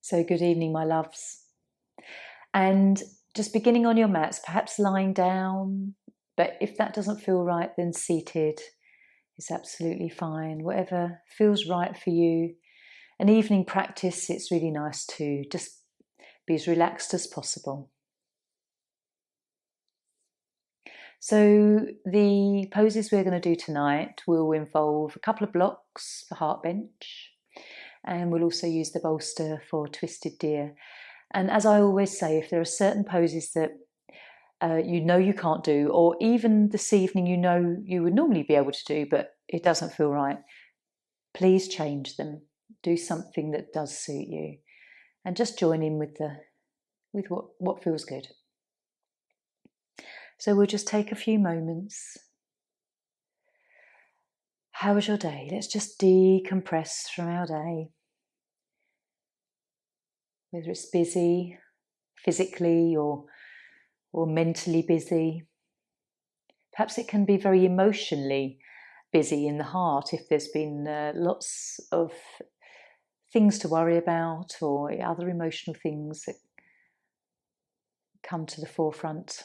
So good evening, my loves. And just beginning on your mats, perhaps lying down, but if that doesn't feel right, then seated is absolutely fine. Whatever feels right for you. An evening practice, it's really nice to just be as relaxed as possible. So the poses we're going to do tonight will involve a couple of blocks for heart bench, and we'll also use the bolster for twisted deer. And as I always say, if there are certain poses that you know you can't do, or even this evening you know you would normally be able to do, but it doesn't feel right, please change them. Do something that does suit you, and just join in with what feels good. So we'll just take a few moments. How was your day? Let's just decompress from our day. Whether it's busy physically or mentally busy. Perhaps it can be very emotionally busy in the heart if there's been lots of things to worry about or other emotional things that come to the forefront.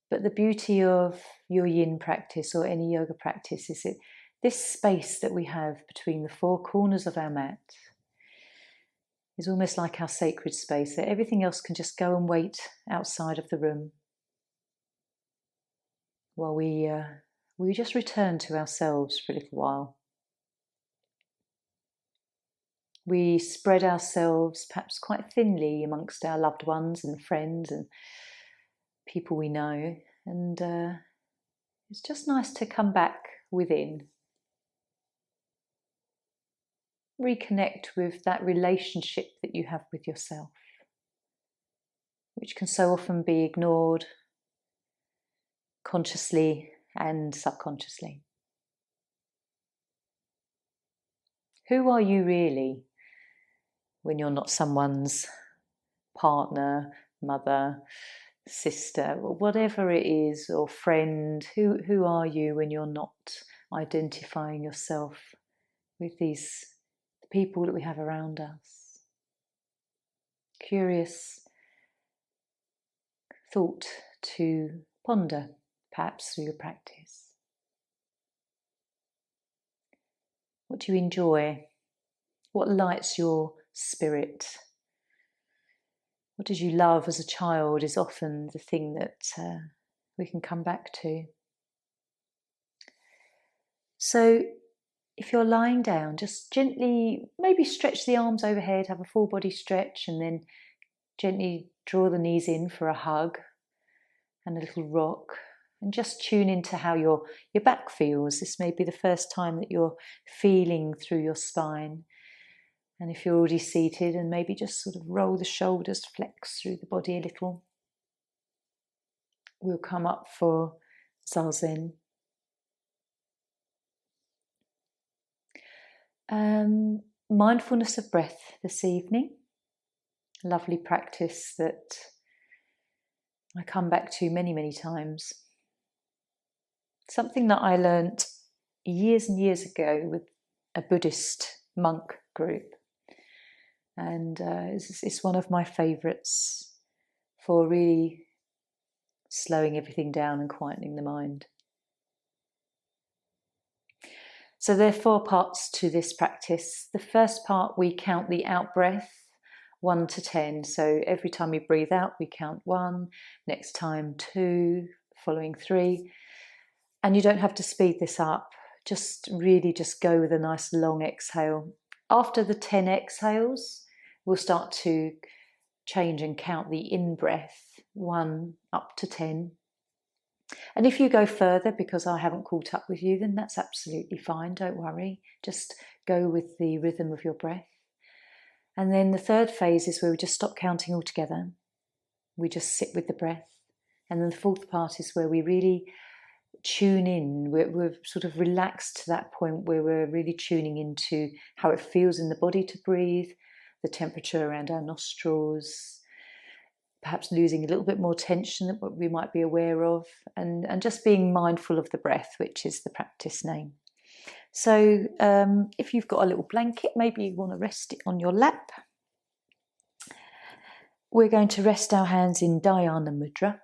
But the beauty of your yin practice or any yoga practice is that this space that we have between the four corners of our mat is almost like our sacred space, that everything else can just go and wait outside of the room while we just return to ourselves for a little while. We spread ourselves perhaps quite thinly amongst our loved ones and friends and people we know, and it's just nice to come back within. Reconnect with that relationship that you have with yourself, which can so often be ignored consciously and subconsciously. Who are you really when you're not someone's partner, mother, sister, or whatever it is, or friend? Who are you when you're not identifying yourself with these people that we have around us? Curious thought to ponder, perhaps through your practice. What do you enjoy? What lights your spirit? What did you love as a child is often the thing that we can come back to. So if you're lying down, just gently maybe stretch the arms overhead, have a full body stretch, and then gently draw the knees in for a hug and a little rock, and just tune into how your back feels. This may be the first time that you're feeling through your spine. And if you're already seated, and maybe just sort of roll the shoulders, flex through the body a little. We'll come up for Zazen. Mindfulness of breath this evening. Lovely practice that I come back to many, many times. Something that I learnt years and years ago with a Buddhist monk group. And it's one of my favourites for really slowing everything down and quietening the mind. So there are 4 parts to this practice. The first part, we count the out breath 1 to 10. So every time we breathe out, we count 1, next time 2, following 3. And you don't have to speed this up. Just go with a nice long exhale. After the 10 exhales, we'll start to change and count the in-breath, 1 up to 10. And if you go further because I haven't caught up with you, then that's absolutely fine, don't worry. Just go with the rhythm of your breath. And then the third phase is where we just stop counting altogether. We just sit with the breath. And then the fourth part is where we really tune in. We're sort of relaxed to that point where we're really tuning into how it feels in the body to breathe, the temperature around our nostrils, perhaps losing a little bit more tension than what we might be aware of, and just being mindful of the breath, which is the practice name. So if you've got a little blanket, maybe you want to rest it on your lap. We're going to rest our hands in Dhyana Mudra.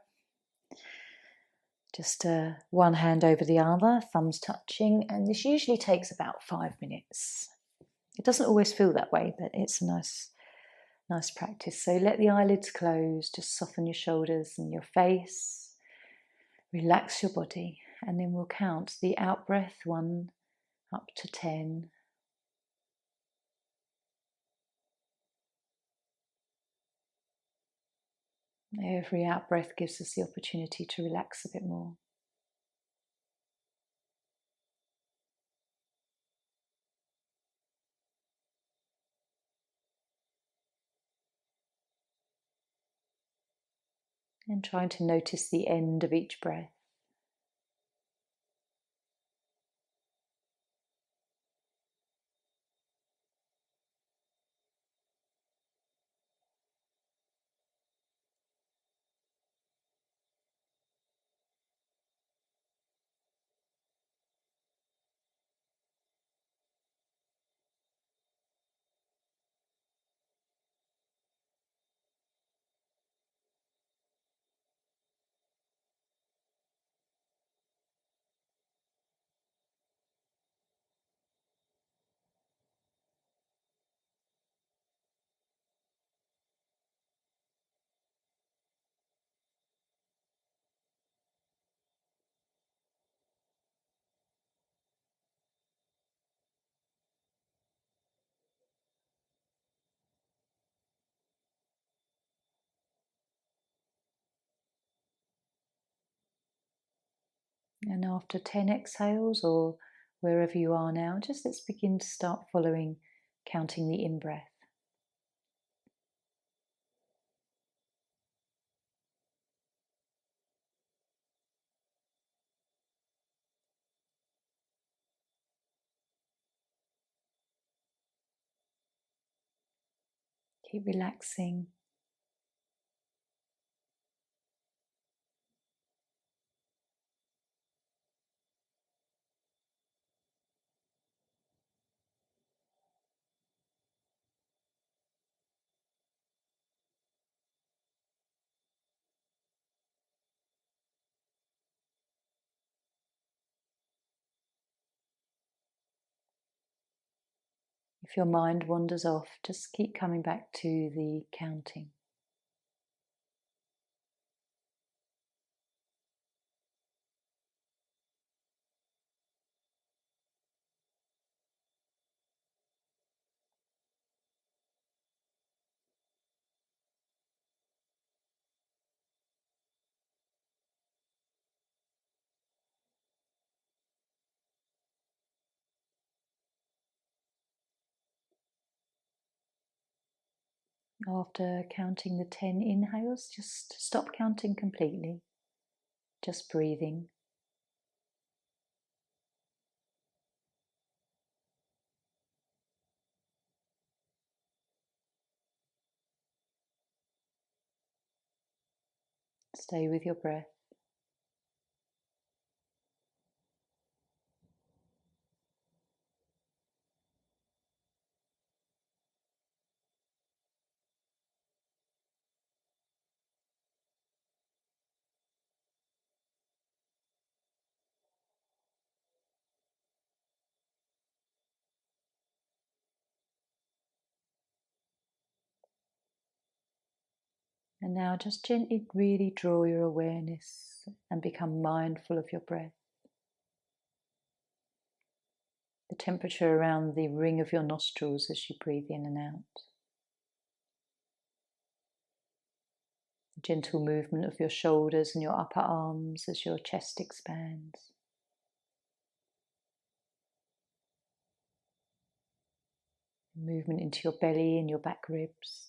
Just one hand over the other, thumbs touching, and this usually takes about 5 minutes. It doesn't always feel that way, but it's a nice practice. So let the eyelids close, just soften your shoulders and your face, relax your body, and then we'll count the out breath 1 up to 10. Every out breath gives us the opportunity to relax a bit more. And trying to notice the end of each breath. And after 10 exhales, or wherever you are now, just let's begin to start following, counting the in-breath. Keep relaxing. If your mind wanders off, just keep coming back to the counting. After counting the 10 inhales, just stop counting completely, just breathing. Stay with your breath. And now just gently really draw your awareness and become mindful of your breath. The temperature around the ring of your nostrils as you breathe in and out. The gentle movement of your shoulders and your upper arms as your chest expands. Movement into your belly and your back ribs.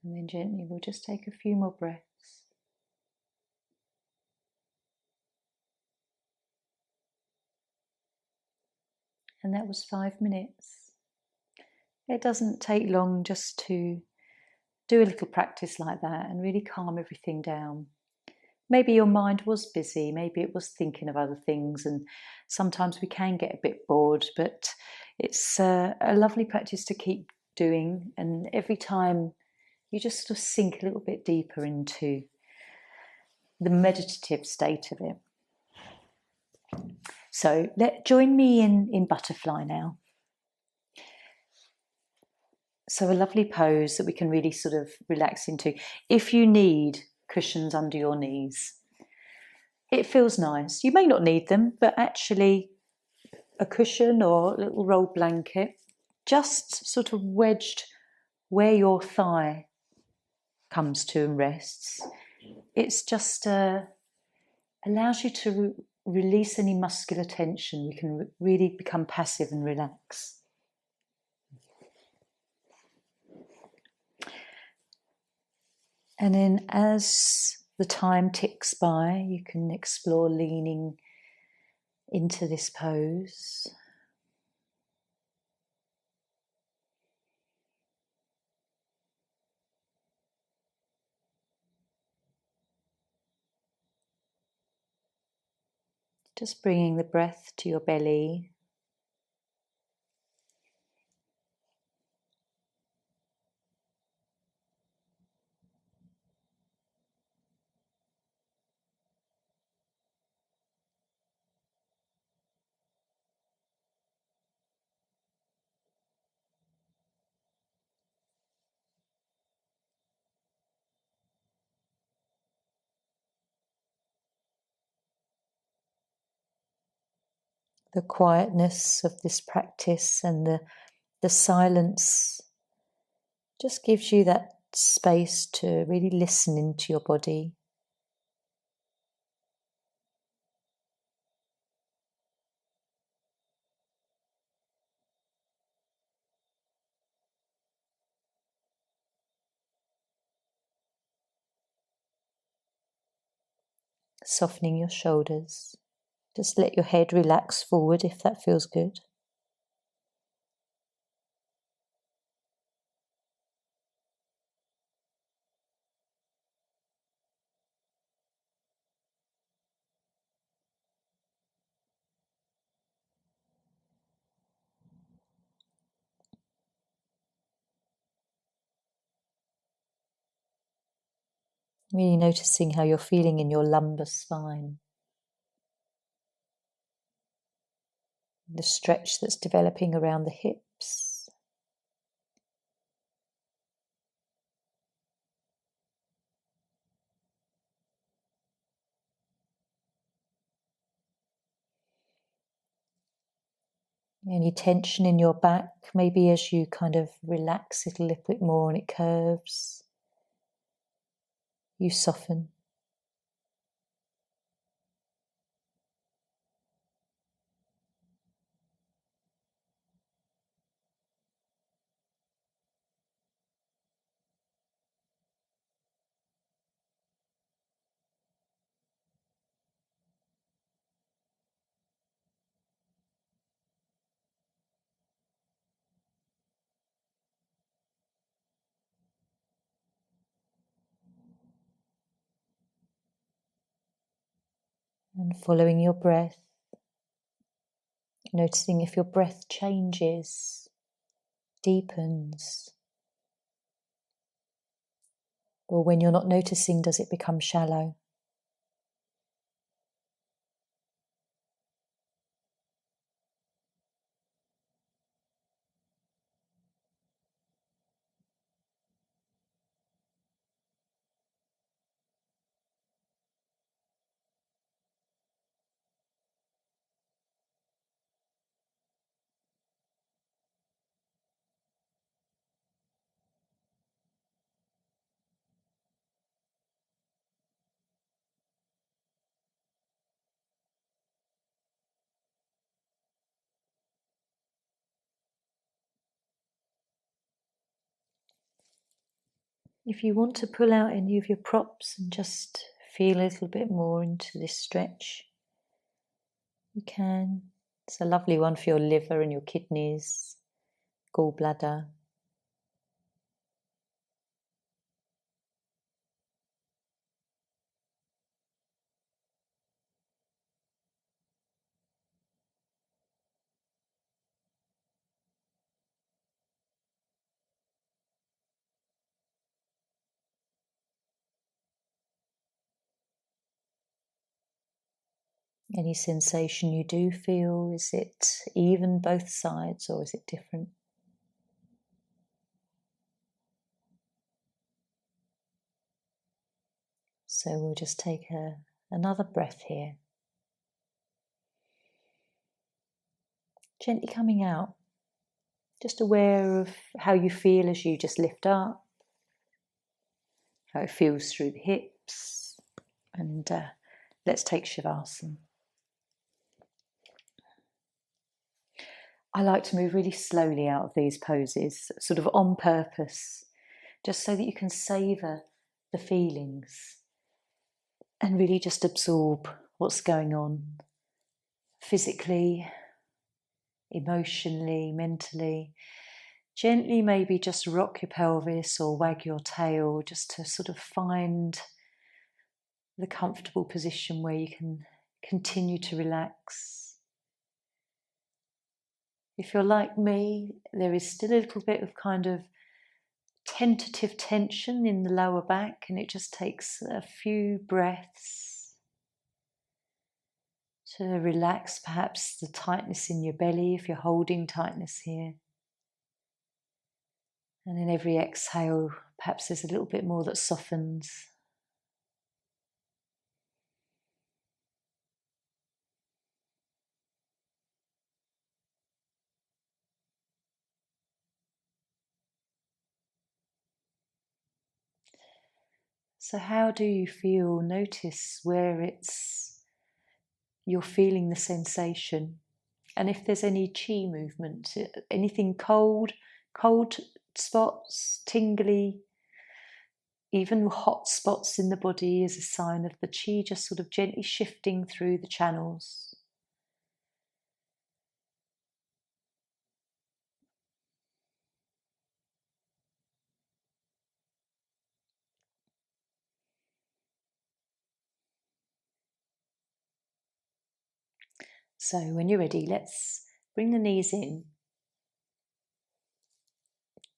And then gently we'll just take a few more breaths. And that was 5 minutes. It doesn't take long just to do a little practice like that and really calm everything down. Maybe your mind was busy, maybe it was thinking of other things, and sometimes we can get a bit bored, but it's a lovely practice to keep doing, and every time you just sort of sink a little bit deeper into the meditative state of it. So join me in butterfly now. So a lovely pose that we can really sort of relax into. If you need cushions under your knees, it feels nice. You may not need them, but actually a cushion or a little rolled blanket, just sort of wedged where your thigh comes to and rests. It's just allows you to release any muscular tension. We can really become passive and relax. And then as the time ticks by, you can explore leaning into this pose. Just bringing the breath to your belly. The quietness of this practice and the silence just gives you that space to really listen into your body. Softening your shoulders. Just let your head relax forward if that feels good. Really noticing how you're feeling in your lumbar spine. The stretch that's developing around the hips. Any tension in your back, maybe as you kind of relax it a little bit more and it curves, you soften. And following your breath, noticing if your breath changes, deepens, or when you're not noticing, does it become shallow? If you want to pull out any of your props and just feel a little bit more into this stretch, you can. It's a lovely one for your liver and your kidneys, gallbladder. Any sensation you do feel, is it even both sides or is it different? So we'll just take another breath here. Gently coming out, just aware of how you feel as you just lift up, how it feels through the hips, and let's take Shavasana. I like to move really slowly out of these poses, sort of on purpose, just so that you can savour the feelings and really just absorb what's going on physically, emotionally, mentally. Gently maybe just rock your pelvis or wag your tail just to sort of find the comfortable position where you can continue to relax. If you're like me, there is still a little bit of kind of tentative tension in the lower back, and it just takes a few breaths to relax perhaps the tightness in your belly if you're holding tightness here. And in every exhale, perhaps there's a little bit more that softens. So how do you feel? Notice where you're feeling the sensation. And if there's any chi movement, anything cold spots, tingly, even hot spots in the body is a sign of the chi just sort of gently shifting through the channels. So when you're ready, let's bring the knees in.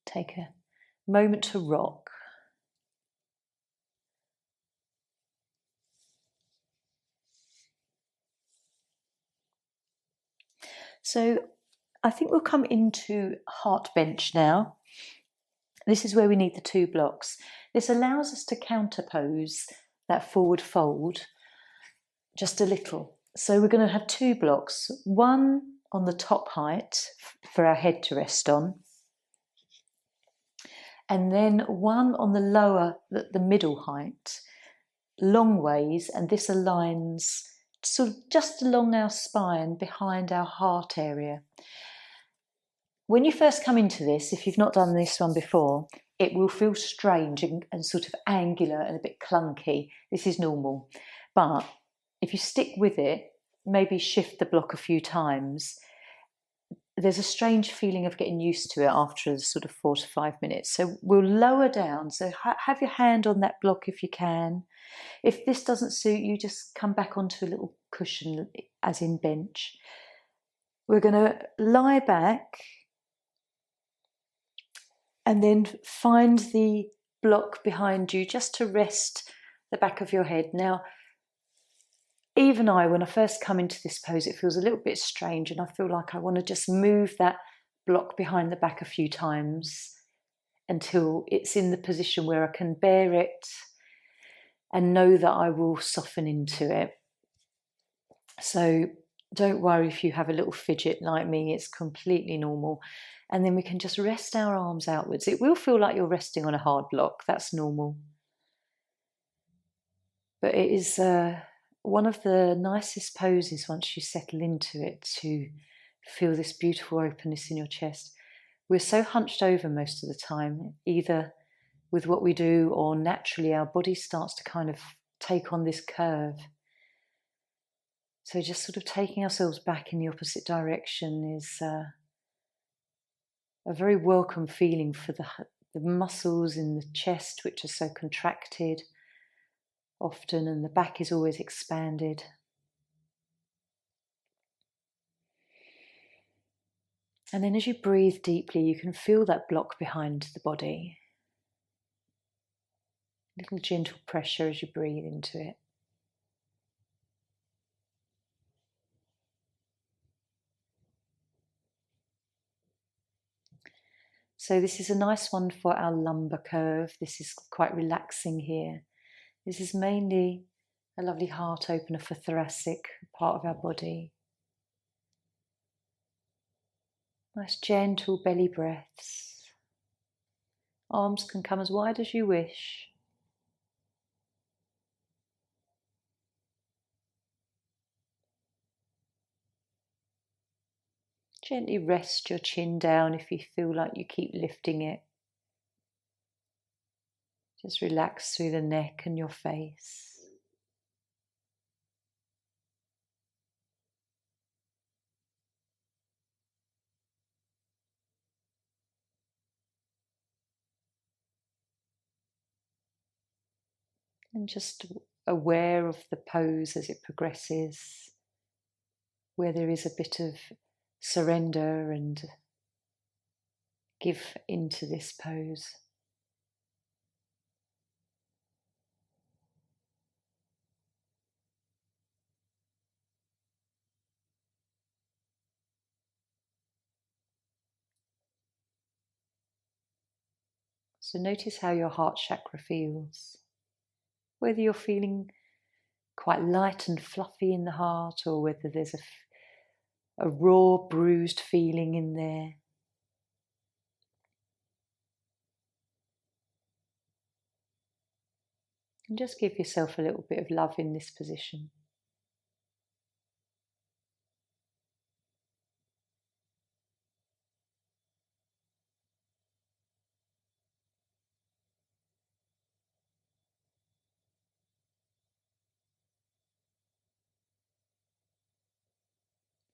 Take a moment to rock. So I think we'll come into heart bench now. This is where we need the 2 blocks. This allows us to counterpose that forward fold just a little. So we're going to have 2 blocks, one on the top height for our head to rest on, and then one on the lower, the middle height, long ways, and this aligns sort of just along our spine behind our heart area. When you first come into this, if you've not done this one before, it will feel strange and sort of angular and a bit clunky. This is normal. But if you stick with it, maybe shift the block a few times, there's a strange feeling of getting used to it after sort of 4 to 5 minutes. So we'll lower down. So have your hand on that block if you can. If this doesn't suit you, just come back onto a little cushion, as in bench. We're going to lie back and then find the block behind you just to rest the back of your head. Now, even when I first come into this pose, it feels a little bit strange and I feel like I want to just move that block behind the back a few times until it's in the position where I can bear it and know that I will soften into it. So don't worry if you have a little fidget like me, it's completely normal. And then we can just rest our arms outwards. It will feel like you're resting on a hard block, that's normal. But it is one of the nicest poses once you settle into it to feel this beautiful openness in your chest. We're so hunched over most of the time, either with what we do, or naturally our body starts to kind of take on this curve. So just sort of taking ourselves back in the opposite direction is a very welcome feeling for the muscles in the chest, which are so contracted often, and the back is always expanded. And then as you breathe deeply, you can feel that block behind the body. Little gentle pressure as you breathe into it. So this is a nice one for our lumbar curve. This is quite relaxing here. This is mainly a lovely heart opener for thoracic part of our body. Nice gentle belly breaths. Arms can come as wide as you wish. Gently rest your chin down if you feel like you keep lifting it. Just relax through the neck and your face. And just aware of the pose as it progresses, where there is a bit of surrender and give into this pose. So notice how your heart chakra feels. Whether you're feeling quite light and fluffy in the heart, or whether there's a raw, bruised feeling in there. And just give yourself a little bit of love in this position.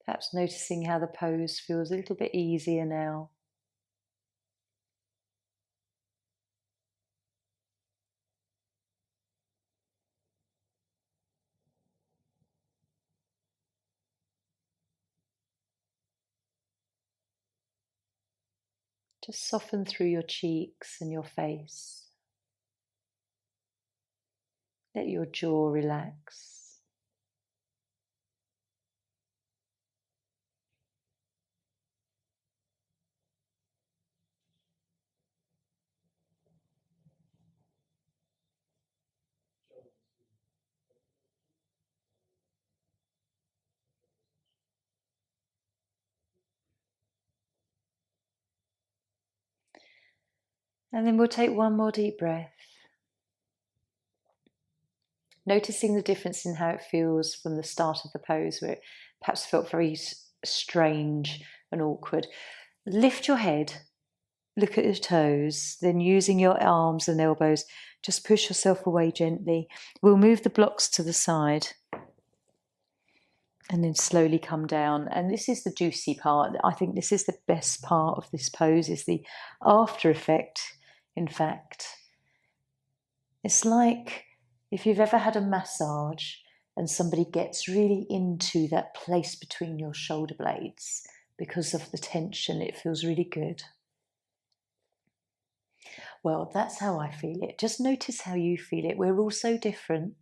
Perhaps noticing how the pose feels a little bit easier now. Just soften through your cheeks and your face. Let your jaw relax. And then we'll take one more deep breath. Noticing the difference in how it feels from the start of the pose, where it perhaps felt very strange and awkward. Lift your head, look at your toes, then using your arms and elbows, just push yourself away gently. We'll move the blocks to the side and then slowly come down. And this is the juicy part. I think this is the best part of this pose, is the after effect, in fact. It's like if you've ever had a massage and somebody gets really into that place between your shoulder blades because of the tension, it feels really good. Well, that's how I feel it. Just notice how you feel it. We're all so different.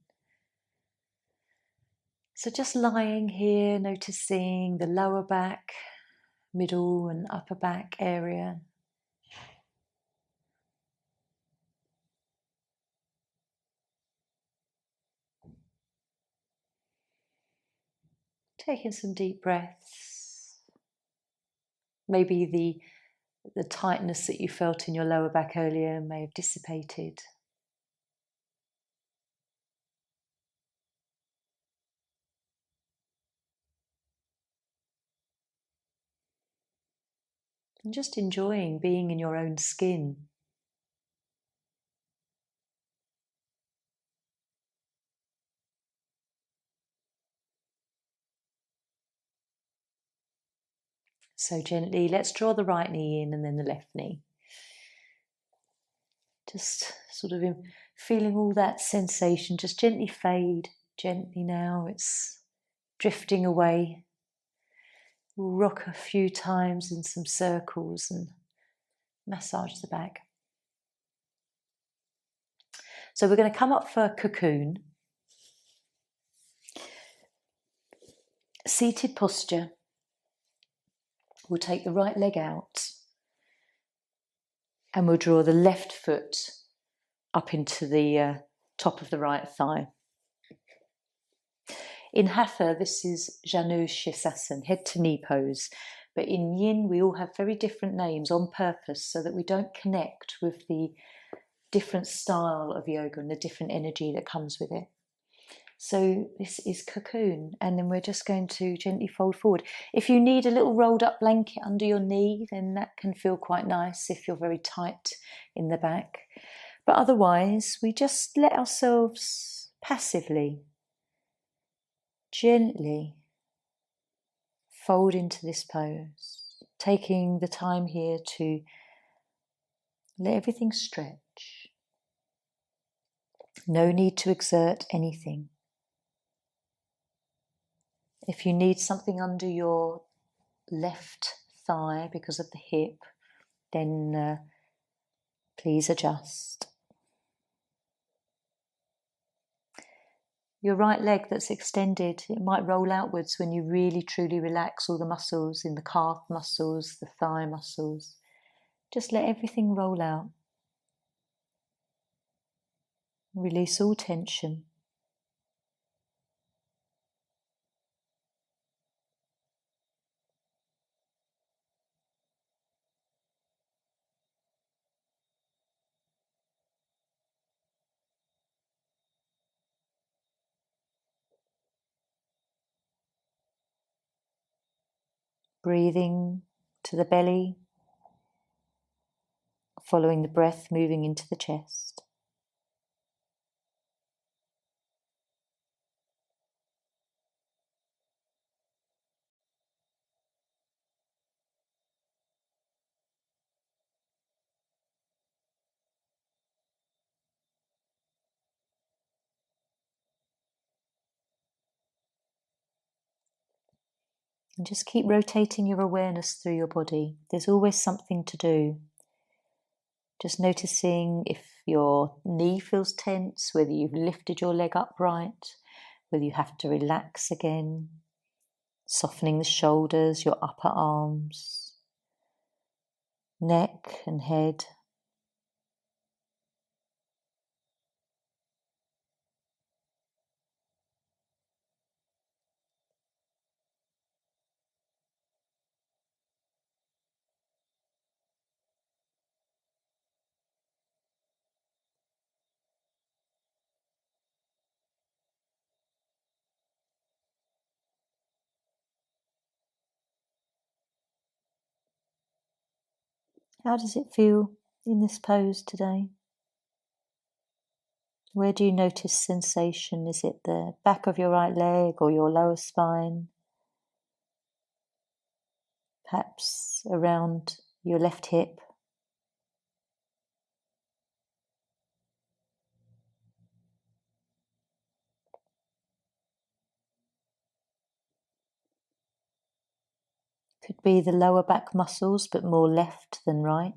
So just lying here, noticing the lower back, middle and upper back area. Taking some deep breaths. Maybe the tightness that you felt in your lower back earlier may have dissipated. And just enjoying being in your own skin. So gently, let's draw the right knee in and then the left knee. Just sort of feeling all that sensation just gently fade, gently now. It's drifting away. We'll rock a few times in some circles and massage the back. So we're going to come up for cocoon. Seated posture. We'll take the right leg out and we'll draw the left foot up into the top of the right thigh. In Hatha, this is Janu Shirsasan, head to knee pose. But in Yin, we all have very different names on purpose so that we don't connect with the different style of yoga and the different energy that comes with it. So this is cocoon, and then we're just going to gently fold forward. If you need a little rolled up blanket under your knee, then that can feel quite nice if you're very tight in the back. But otherwise, we just let ourselves passively, gently fold into this pose, taking the time here to let everything stretch. No need to exert anything. If you need something under your left thigh because of the hip, then please adjust. Your right leg that's extended, it might roll outwards when you really truly relax all the muscles in the calf muscles, the thigh muscles. Just let everything roll out. Release all tension. Breathing to the belly, following the breath moving into the chest. And just keep rotating your awareness through your body. There's always something to do. Just noticing if your knee feels tense, whether you've lifted your leg upright, whether you have to relax again, softening the shoulders, your upper arms, neck and head. How does it feel in this pose today? Where do you notice sensation? Is it the back of your right leg or your lower spine? Perhaps around your left hip? Could be the lower back muscles, but more left than right.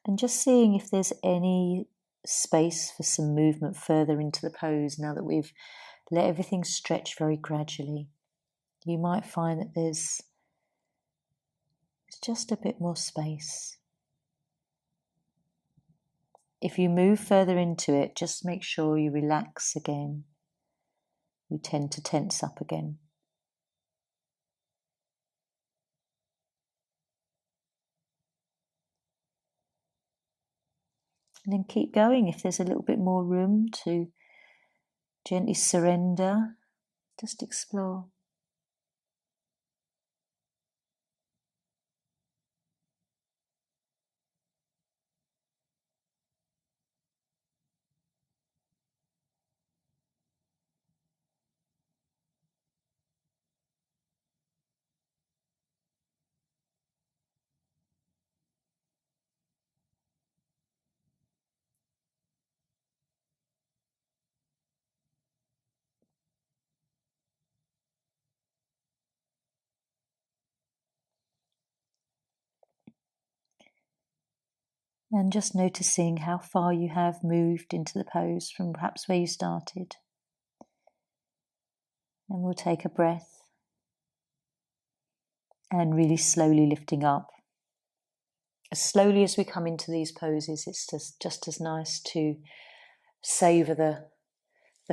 And just seeing if there's any space for some movement further into the pose now that we've let everything stretch very gradually. You might find that there's just a bit more space. If you move further into it, just make sure you relax again. We tend to tense up again. And then keep going. If there's a little bit more room to gently surrender, just explore. And just noticing how far you have moved into the pose from perhaps where you started. And we'll take a breath and really slowly lifting up. As slowly as we come into these poses, it's just as nice to savour the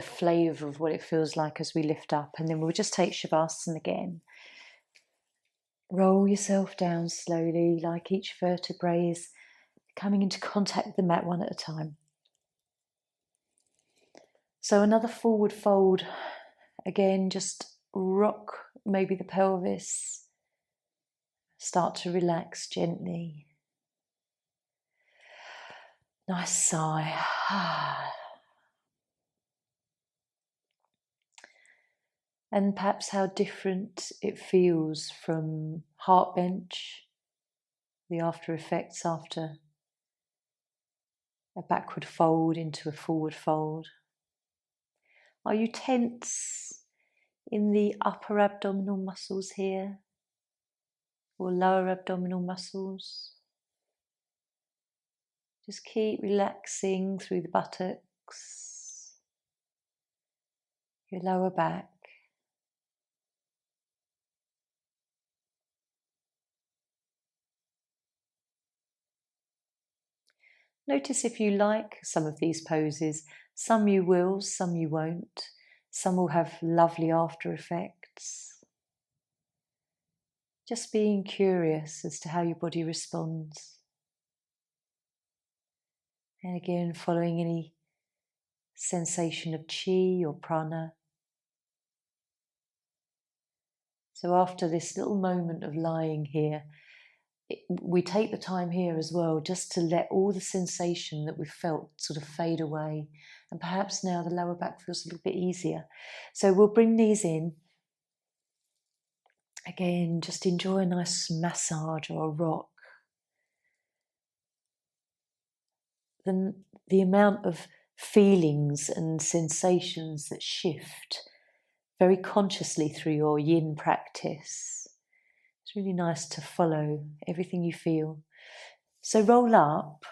flavour of what it feels like as we lift up. And then we'll just take Shavasana again. Roll yourself down slowly, like each vertebrae is coming into contact with the mat one at a time. So another forward fold. Again, just rock maybe the pelvis. Start to relax gently. Nice sigh. And perhaps how different it feels from heart bench, the after effects after a backward fold into a forward fold. Are you tense in the upper abdominal muscles here or lower abdominal muscles? Just keep relaxing through the buttocks, your lower back. Notice if you like some of these poses. Some you will, some you won't. Some will have lovely after effects. Just being curious as to how your body responds. And again, following any sensation of chi or prana. So after this little moment of lying here, we take the time here as well just to let all the sensation that we've felt sort of fade away. And perhaps now the lower back feels a little bit easier. So we'll bring these in. Again, just enjoy a nice massage or a rock. Then the amount of feelings and sensations that shift very consciously through your yin practice. It's really nice to follow everything you feel. So roll up.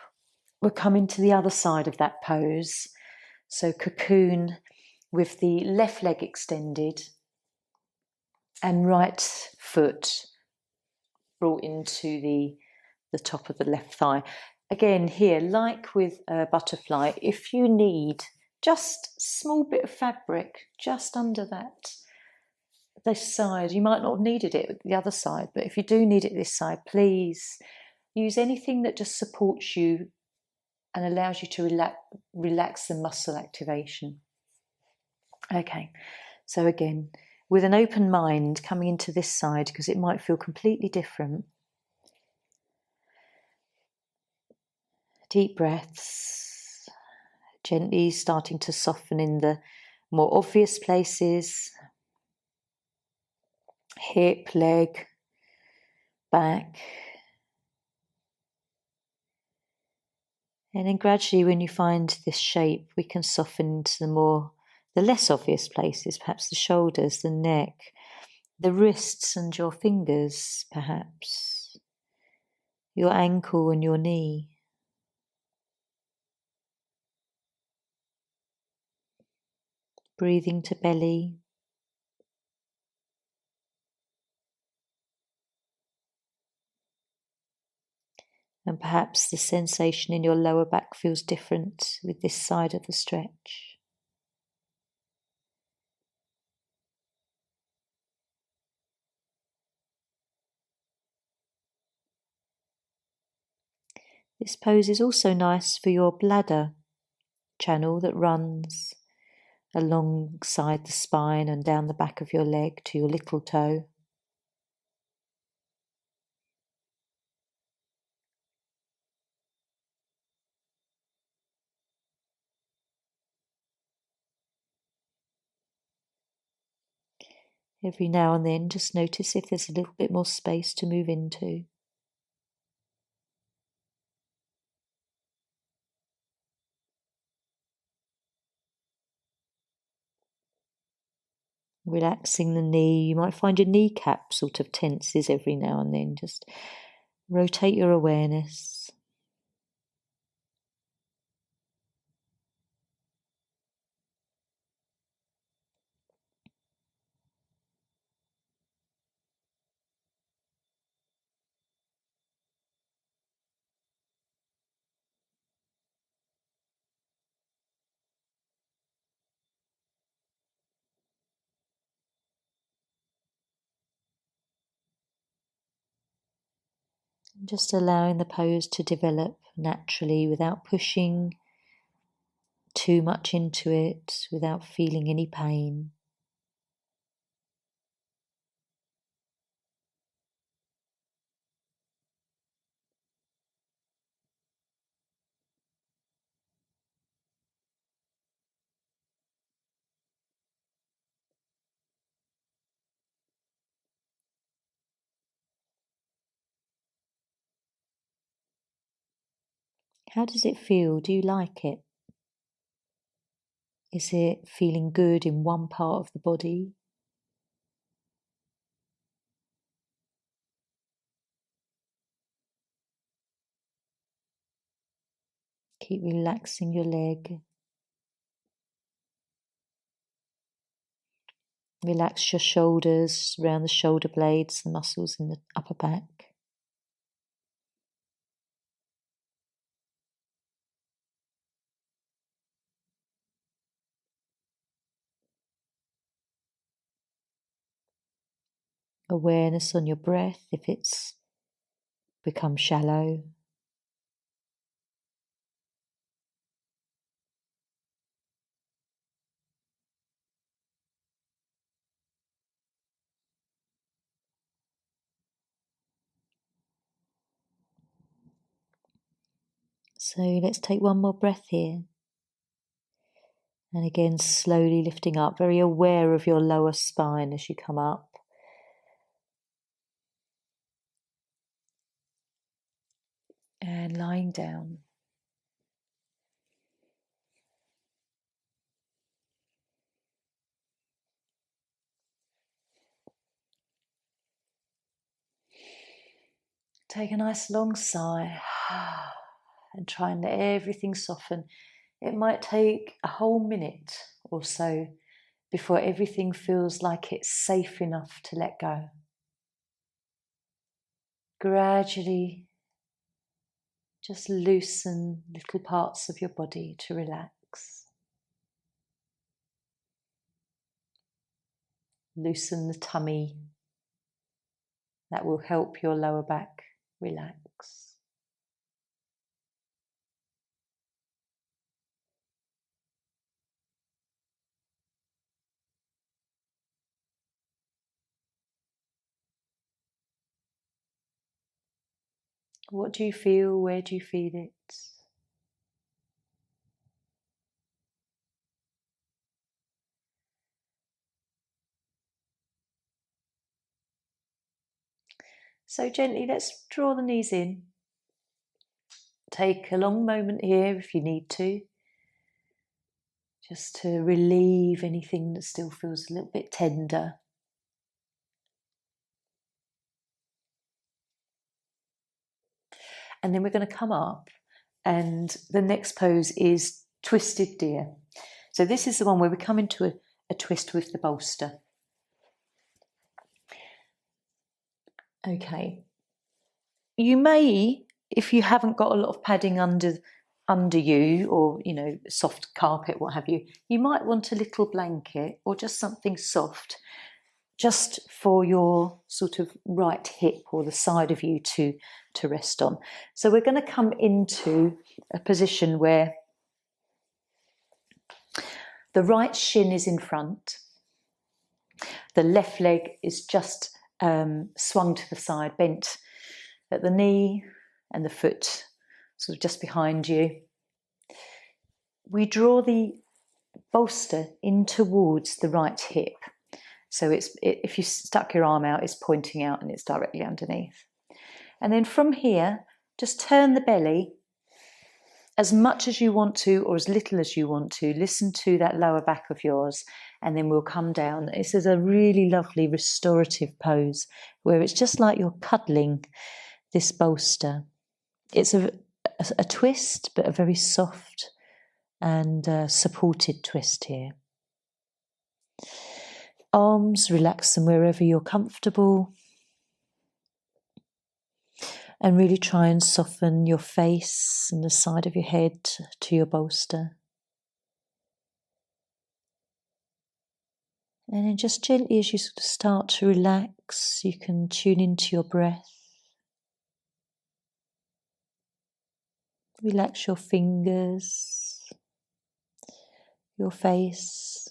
We'll come into the other side of that pose. So cocoon with the left leg extended and right foot brought into the top of the left thigh. Again here, like with a butterfly, if you need just a small bit of fabric just under this side, you might not have needed it at the other side, but if you do need it this side, please use anything that just supports you and allows you to relax the muscle activation. Okay, so again, with an open mind coming into this side, because it might feel completely different. Deep breaths, gently starting to soften in the more obvious places. Hip, leg, back. And then gradually when you find this shape, we can soften into the less obvious places, perhaps the shoulders, the neck, the wrists and your fingers, perhaps, your ankle and your knee. Breathing to belly. And perhaps the sensation in your lower back feels different with this side of the stretch. This pose is also nice for your bladder channel that runs alongside the spine and down the back of your leg to your little toe. Every now and then, just notice if there's a little bit more space to move into. Relaxing the knee. You might find your kneecap sort of tenses every now and then. Just rotate your awareness. Just allowing the pose to develop naturally without pushing too much into it, without feeling any pain. How does it feel? Do you like it? Is it feeling good in one part of the body? Keep relaxing your leg. Relax your shoulders, around the shoulder blades, the muscles in the upper back. Awareness on your breath if it's become shallow. So let's take one more breath here. And again, slowly lifting up, very aware of your lower spine as you come up. And lying down. Take a nice long sigh and try and let everything soften. It might take a whole minute or so before everything feels like it's safe enough to let go. Gradually, just loosen little parts of your body to relax. Loosen the tummy. That will help your lower back relax. What do you feel? Where do you feel it? So gently, let's draw the knees in. Take a long moment here if you need to, just to relieve anything that still feels a little bit tender. And then we're going to come up, and the next pose is twisted deer. So this is the one where we come into a twist with the bolster. Okay. You may, if you haven't got a lot of padding under you, or soft carpet, what have you, you might want a little blanket or just something soft, just for your sort of right hip or the side of you to rest on. So we're going to come into a position where the right shin is in front, the left leg is just swung to the side, bent at the knee, and the foot sort of just behind you. We draw the bolster in towards the right hip. So if you stuck your arm out, it's pointing out and it's directly underneath. And then from here, just turn the belly as much as you want to or as little as you want to. Listen to that lower back of yours, and then we'll come down. This is a really lovely restorative pose where it's just like you're cuddling this bolster. It's a twist, but a very soft and supported twist here. Arms, relax them wherever you're comfortable. And really try and soften your face and the side of your head to your bolster. And then just gently, as you sort of start to relax, you can tune into your breath. Relax your fingers, your face.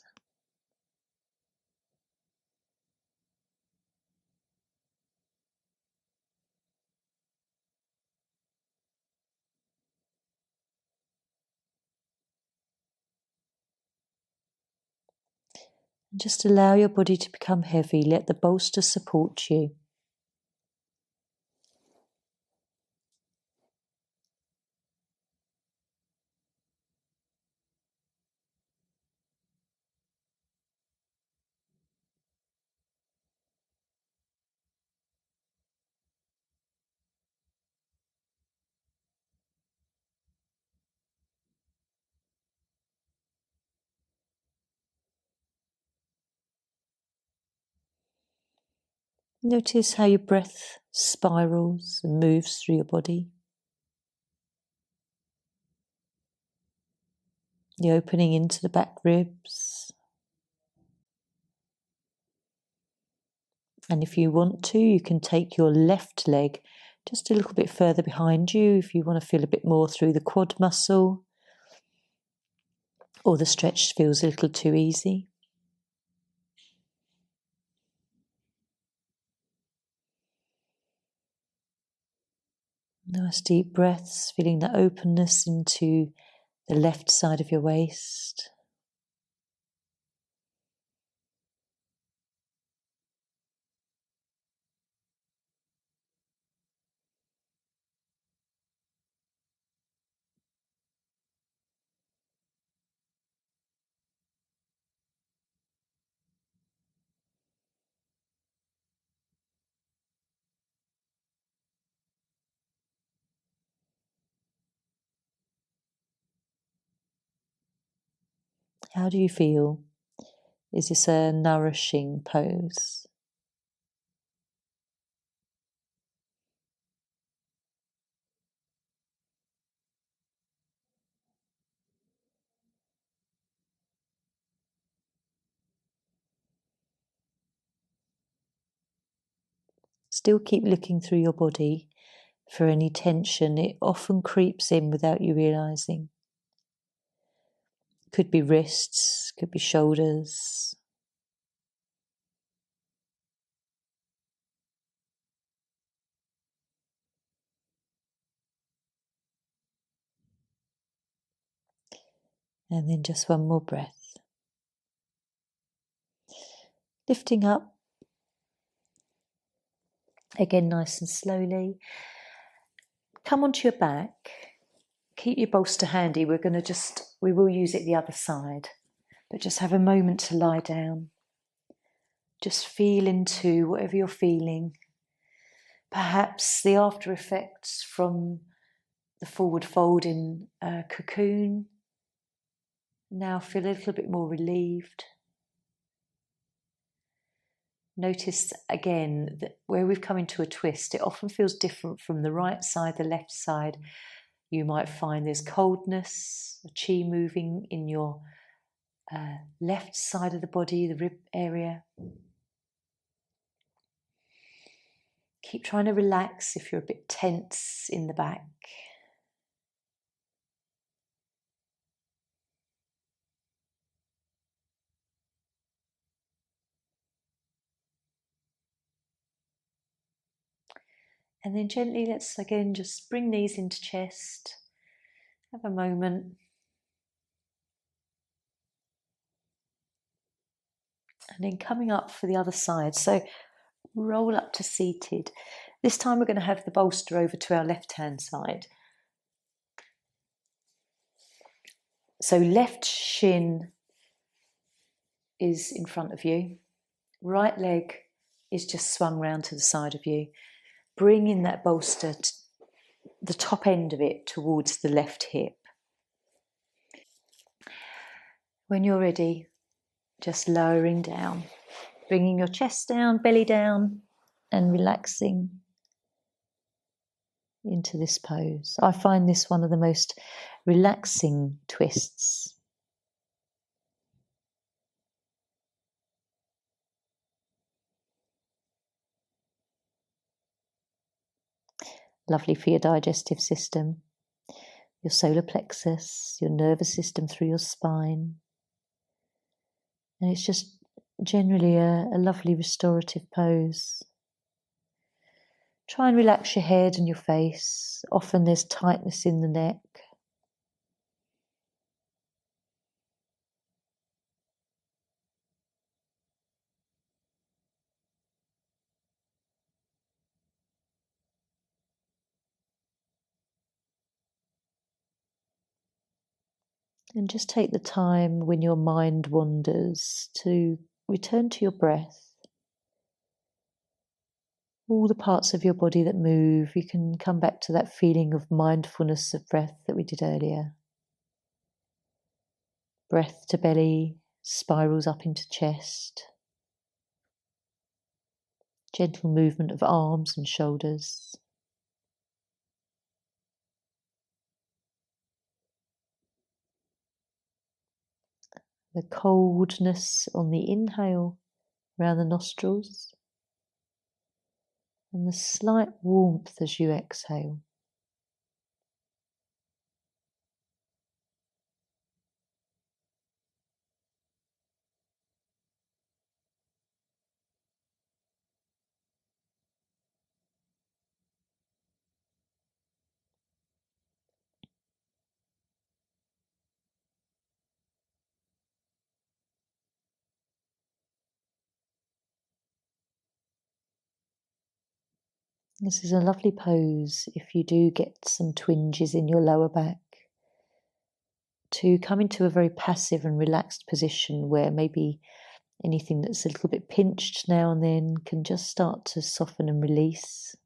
And just allow your body to become heavy. Let the bolster support you. Notice how your breath spirals and moves through your body. The opening into the back ribs. And if you want to, you can take your left leg just a little bit further behind you if you want to feel a bit more through the quad muscle, or the stretch feels a little too easy. Nice deep breaths, feeling the openness into the left side of your waist. How do you feel? Is this a nourishing pose? Still keep looking through your body for any tension. It often creeps in without you realizing. Could be wrists, could be shoulders. And then just one more breath. Lifting up. Again, nice and slowly. Come onto your back. Keep your bolster handy. We will use it the other side. But just have a moment to lie down. Just feel into whatever you're feeling. Perhaps the after effects from the forward fold in cocoon. Now feel a little bit more relieved. Notice again that where we've come into a twist, it often feels different from the right side, the left side. You might find there's coldness, or chi moving in your left side of the body, the rib area. Keep trying to relax if you're a bit tense in the back. And then gently, let's again just bring knees into chest. Have a moment. And then coming up for the other side. So roll up to seated. This time we're going to have the bolster over to our left-hand side. So left shin is in front of you. Right leg is just swung round to the side of you. Bring in that bolster, the top end of it towards the left hip. When you're ready, just lowering down, bringing your chest down, belly down, and relaxing into this pose. I find this one of the most relaxing twists. Lovely for your digestive system. your solar plexus, your nervous system through your spine. And it's just generally a lovely restorative pose. Try and relax your head and your face. Often there's tightness in the neck. And just take the time when your mind wanders to return to your breath. All the parts of your body that move, you can come back to that feeling of mindfulness of breath that we did earlier. Breath to belly, spirals up into chest. Gentle movement of arms and shoulders. The coldness on the inhale around the nostrils, and the slight warmth as you exhale. This is a lovely pose if you do get some twinges in your lower back, to come into a very passive and relaxed position where maybe anything that's a little bit pinched now and then can just start to soften and release.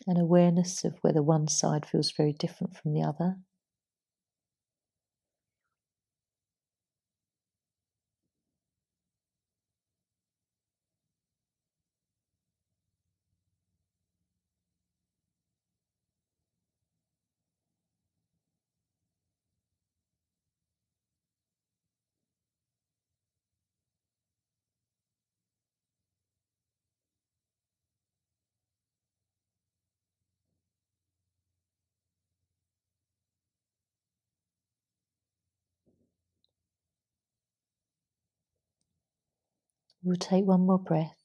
An awareness of whether one side feels very different from the other. We'll take one more breath.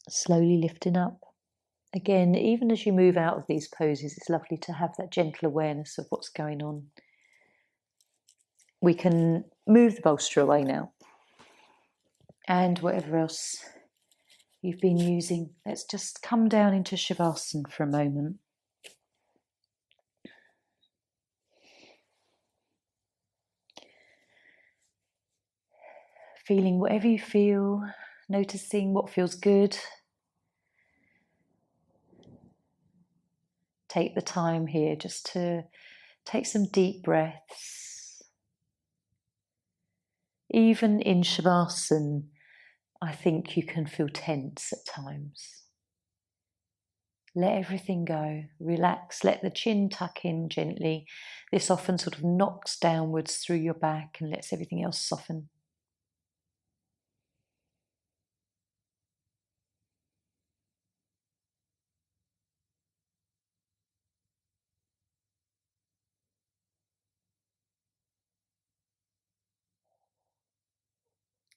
Slowly lifting up. Again, even as you move out of these poses, it's lovely to have that gentle awareness of what's going on. We can move the bolster away now. And whatever else you've been using, let's just come down into Shavasana for a moment. Feeling whatever you feel, noticing what feels good. Take the time here just to take some deep breaths. Even in Shavasana, I think you can feel tense at times. Let everything go, relax, let the chin tuck in gently. This often sort of knocks downwards through your back and lets everything else soften.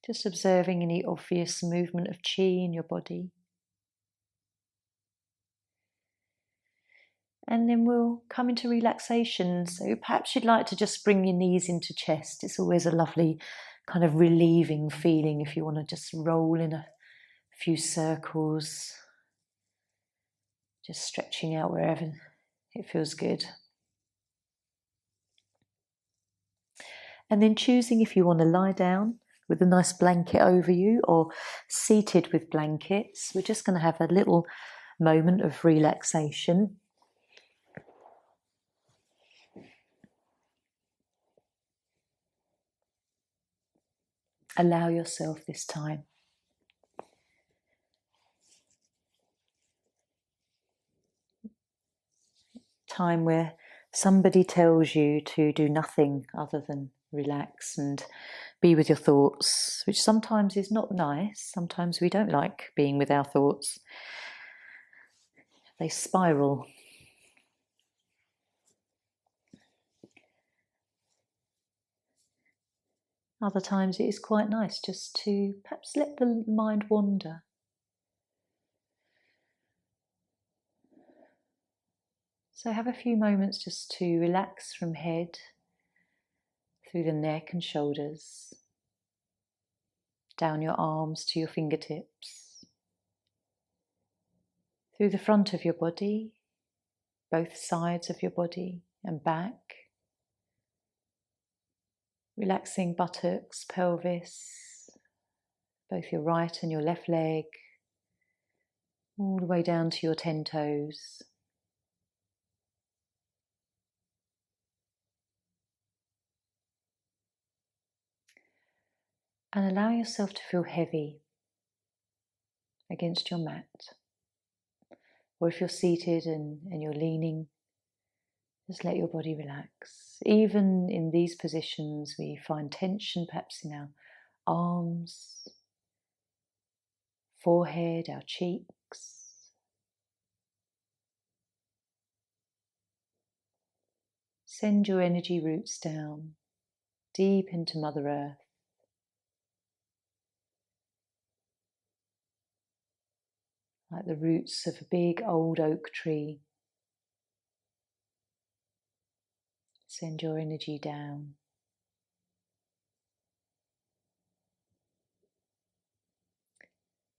Just observing any obvious movement of chi in your body. And then we'll come into relaxation. So perhaps you'd like to just bring your knees into chest. It's always a lovely kind of relieving feeling if you want to just roll in a few circles. Just stretching out wherever it feels good. And then choosing if you want to lie down with a nice blanket over you or seated with blankets. We're just going to have a little moment of relaxation. Allow yourself this time. Time where somebody tells you to do nothing other than relax and be with your thoughts, which sometimes is not nice. Sometimes we don't like being with our thoughts. They spiral. Other times it is quite nice just to perhaps let the mind wander. So have a few moments just to relax from head, through the neck and shoulders, down your arms to your fingertips, through the front of your body, both sides of your body and back, relaxing buttocks, pelvis, both your right and your left leg, all the way down to your 10 toes. And allow yourself to feel heavy against your mat. Or if you're seated and you're leaning, just let your body relax. Even in these positions, we find tension perhaps in our arms, forehead, our cheeks. Send your energy roots down, deep into Mother Earth. Like the roots of a big old oak tree. Send your energy down.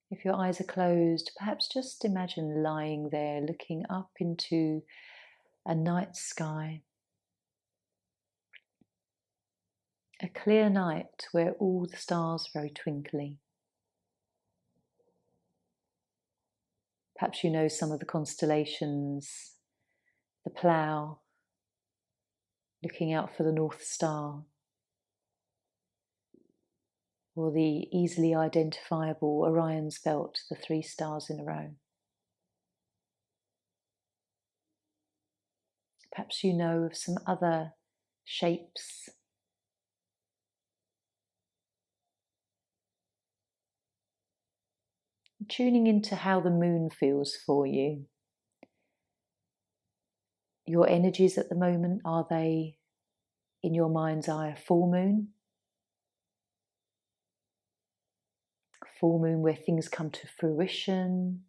If your eyes are closed, perhaps just imagine lying there looking up into a night sky. A clear night where all the stars are very twinkly. Perhaps you know some of the constellations, the Plough, looking out for the North Star, or the easily identifiable Orion's Belt, the 3 stars in a row. Perhaps you know of some other shapes. Tuning into how the moon feels for you. Your energies at the moment, are they in your mind's eye a full moon? Full moon where things come to fruition,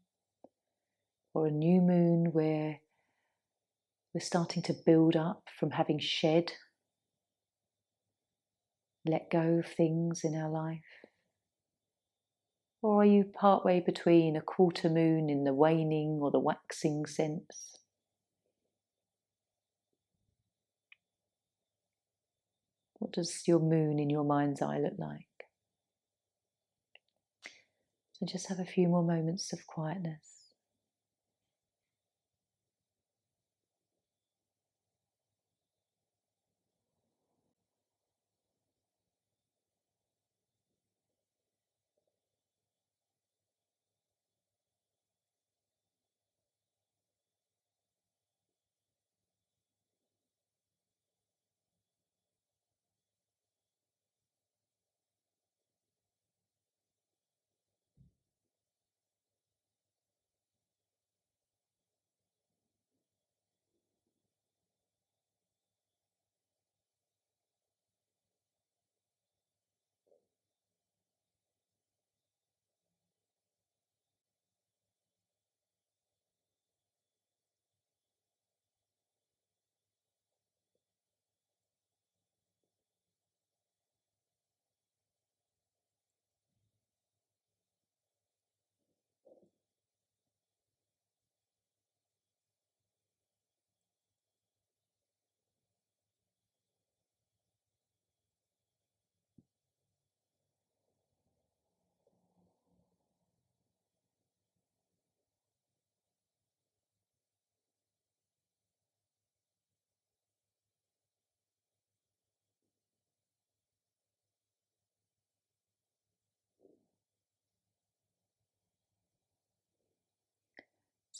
or a new moon where we're starting to build up from having shed, let go of things in our life? Or are you partway between a quarter moon in the waning or the waxing sense? What does your moon in your mind's eye look like? So just have a few more moments of quietness.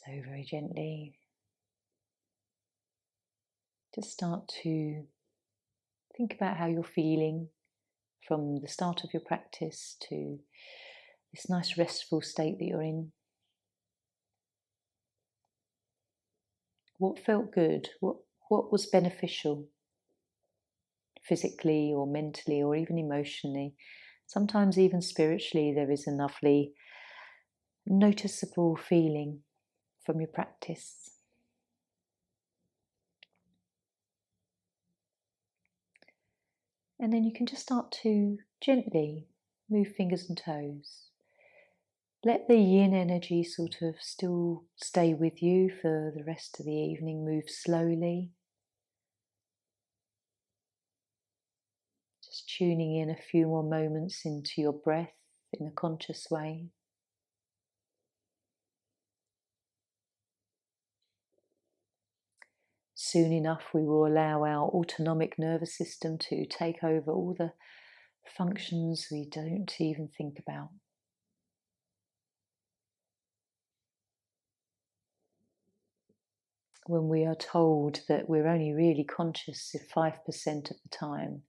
So very gently, just start to think about how you're feeling from the start of your practice to this nice restful state that you're in. What felt good? What was beneficial? Physically or mentally or even emotionally. Sometimes even spiritually there is a lovely noticeable feeling from your practice. And then you can just start to gently move fingers and toes. Let the yin energy sort of still stay with you for the rest of the evening. Move slowly. Just tuning in a few more moments into your breath in a conscious way. Soon enough, we will allow our autonomic nervous system to take over all the functions we don't even think about. When we are told that we're only really conscious 5% of the time,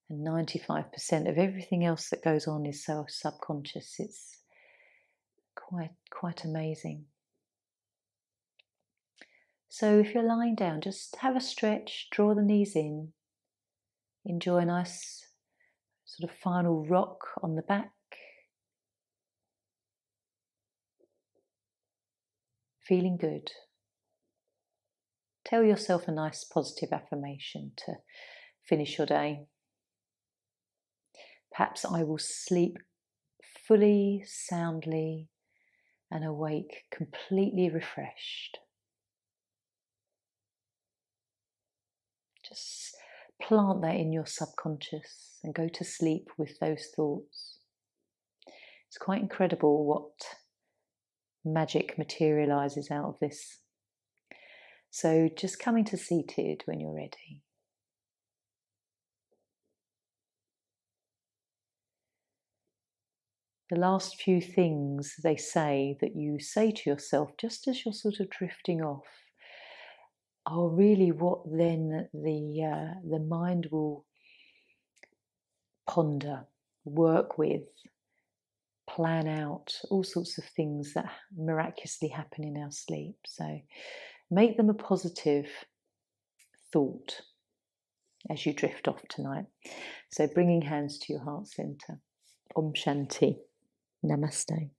and 95% of everything else that goes on is so subconscious, it's quite amazing. So if you're lying down, just have a stretch, draw the knees in, enjoy a nice sort of final rock on the back. Feeling good. Tell yourself a nice positive affirmation to finish your day. Perhaps I will sleep fully, soundly, and awake completely refreshed. Just plant that in your subconscious and go to sleep with those thoughts. It's quite incredible what magic materializes out of this. So just coming to seated when you're ready. The last few things they say that you say to yourself just as you're sort of drifting off are really what then the mind will ponder, work with, plan out all sorts of things that miraculously happen in our sleep. So make them a positive thought as you drift off tonight. So bringing hands to your heart center. Om Shanti. Namaste.